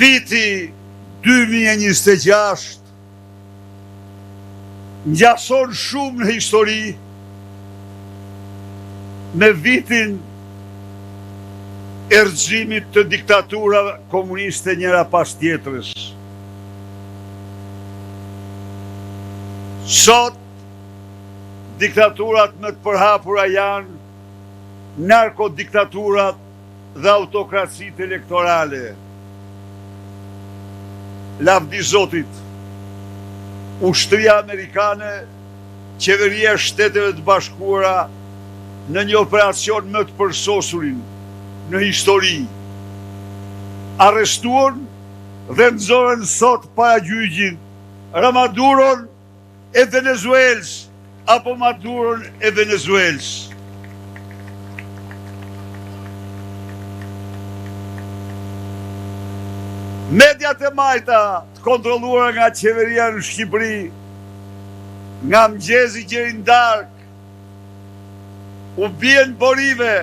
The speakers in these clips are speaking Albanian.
Viti 2026 ngjason shumë në histori me vitin erxhimit të diktaturave komuniste njëra pas tjetrës. Sot diktaturat më të përhapura janë narkodiktaturat dhe autokracitë elektorale. Lavdi Zotit, ushtria amerikane, qeveria e Shteteve të Bashkuara në një operacion më të përsosurin në histori, arrestuan dhe nxorën sot para gjyqin Ramaduron e Venezuelës apo Maduron e Venezuelës. Mediat e majta të kontrolluara nga qeveria në Shqipëri, nga mëngjesi gjirindark, u bien borive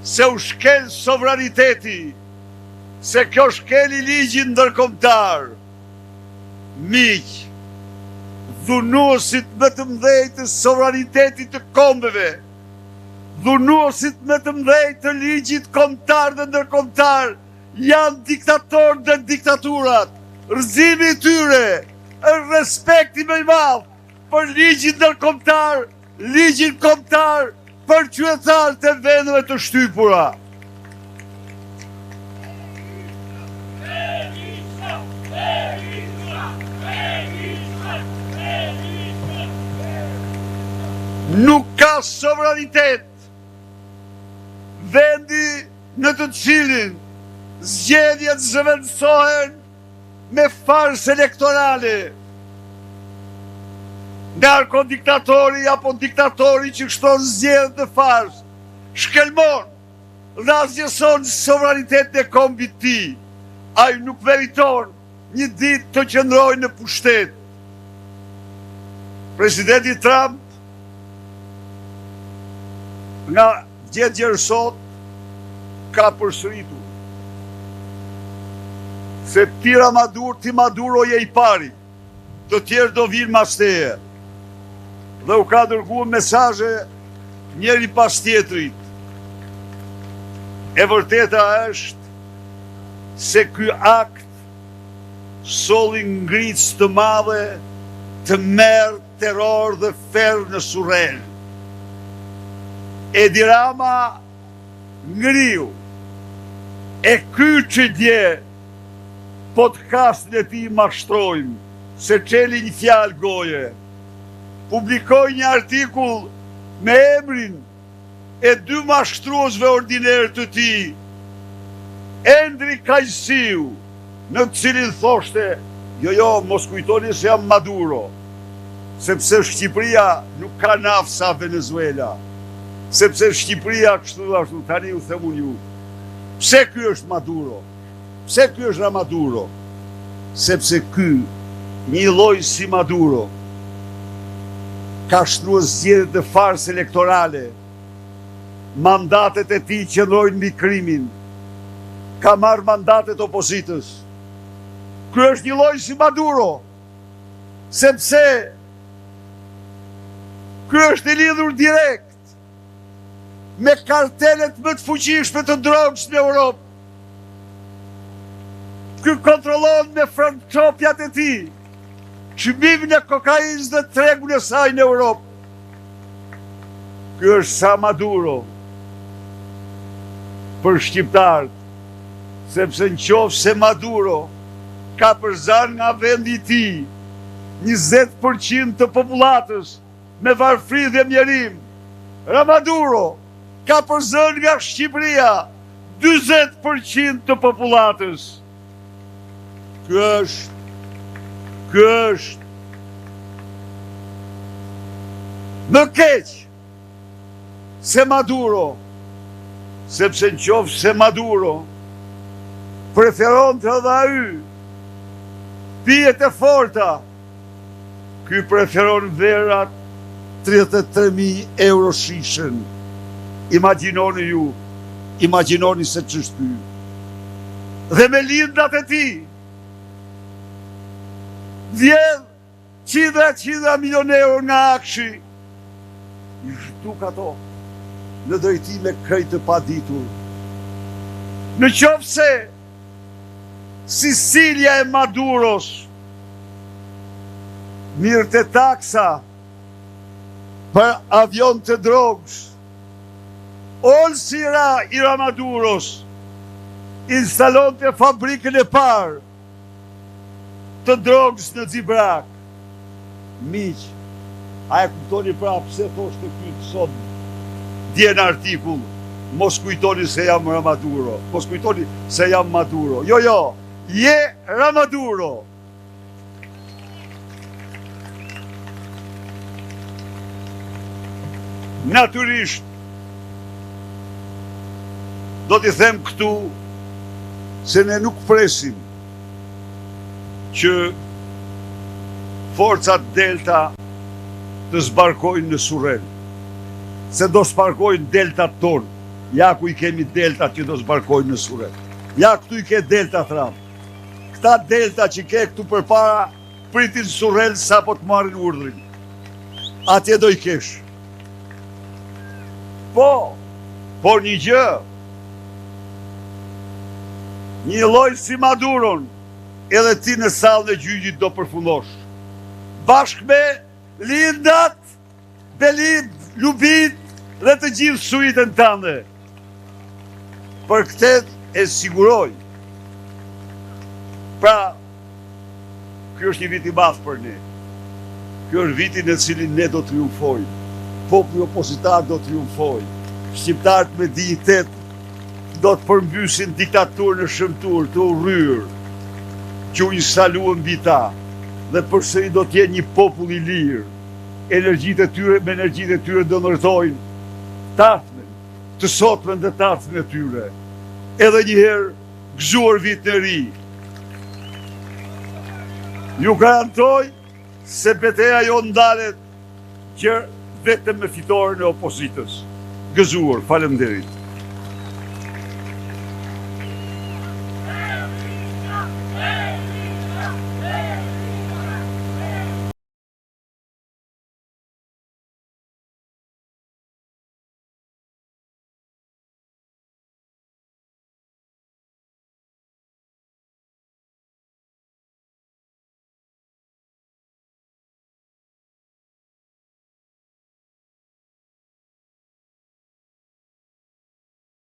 se u shkel sovraniteti, se kjo shkeli ligjin ndërkombëtar. Miq, dhunuesit më të mëdhenj të sovranitetit të kombeve, dhunuesit më të mëdhenj të ligjit kombëtar dhe ndërkombëtar, janë diktatorë dhe diktaturat. Rrëzimi i tyre është respekti më i madh për ligjin ndërkombëtar, ligjin kombëtar, për qytetarët e vendeve të shtypura. Nuk ka sovranitet vendi në të cilin zgjedhjet zëvendësohen me farsë elektorale. Narkodiktatori apo diktatori që shton zgjedhjet në farsë, shkelmon dhe asgjëson sovranitet e kombit të tij. Ai nuk meriton një ditë të qëndrojë në pushtet. Presidenti Trump nga gjetjer sot ka përsëritur se ti Maduro je i pari, të tjerë do vinë mas teje. Dhe u ka dërguar mesazhe njëri pas tjetrit. E vërteta është se ky akt solli ngritës të madhe të merr terror dhe ferr në Surrel. Edi Rama ngriu, e ky që dje podcastin e tij mashtrojmë, se çeli një fjalë goje, publikoi një artikull me emrin e dy mashtruesve ordiner të tij, Endri Kajsiu, në të cilin thoshte, jo, mos kujtoni se jam Maduro, sepse Shqipëria nuk ka naftë sa Venezuela, sepse Shqipëria kështu dhe ashtu, tani u them unë ju. Pse ky është Maduro? Pse ky është Maduro? Sepse ky, një lloj si Maduro, ka shtruar zgjedhjet dhe farsë elektorale, mandatet e tij qëndrojnë mbi krimin, ka marrë mandatet opozitës. Ky është një lloj si Maduro, sepse ky është i lidhur direkt me kartelet më të fuqishme të drogës në Europë. Ky kontrollon me françopjat e tij çmimin e kokainës dhe tregun e saj në Europë. Ky është sa Maduro për shqiptarët, sepse nëse Maduro ka përzar nga vendi i tij 20% të popullatës me varfëri dhe mjerim, Maduro ka përzar nga Shqipëria 40% të popullatës. Ky është më keq se Maduro, sepse nëse Maduro preferon të dha pijet e forta, ky preferon verat 33.000 euro shishën. Imagjinoni ju, imagjinoni se ç'është ky. Dhe me lindrat e tij, vjedh qindra milion euro nga akshi, i shtuk ato në drejtime krejt të paditur. Në qoftë se Sicilia e Maduros mirë të taksa për avion të drogës, Olsira i Maduros instalon të fabrikën e parë të drogës në Xibrak. Miq, a e kuptoni pra pse thoshte ky sot dje në artikull, mos kujtoni se jam Ramaduro, mos kujtoni se jam Maduro. Jo, je Ramaduro. Natyrisht, do t'i them këtu se ne nuk presim që forcat Delta të zbarkojnë në Surrel, se do zbarkojnë Delta tonë. Ja ku i kemi Delta që do zbarkojnë në Surrel. Ja këtu i ke Delta thram. Këta Delta që ke këtu përpara pritin Surrel sa po të marrin urdhrin. Atje do i kesh. Por një gjë, një lloj si Maduron, edhe ti në sallën e gjyqit do përfundosh. Bashkë me lindat, Belit, Lubit dhe të gjithë suitën tënde. Për këtë e siguroj. Pra, kjo është një vit i madh për ne. Kjo është viti në cilin ne do triumfojmë. Populli opozitar do triumfojë. Shqiptarët me dignitet do të përmbysin diktaturën në shëmtur, të urryer, që u instaluan mbi ta, dhe përsëri do të jenë një popull i lirë. Me energjitë e tyre do ndërtojnë tatmen, të sotmen dhe tatmen e tyre. Edhe njëherë gëzuar vit në ri. Ju garantoj se betejë jo ndalet që vetëm me fitoren e opozitës. Gëzuar, faleminderit.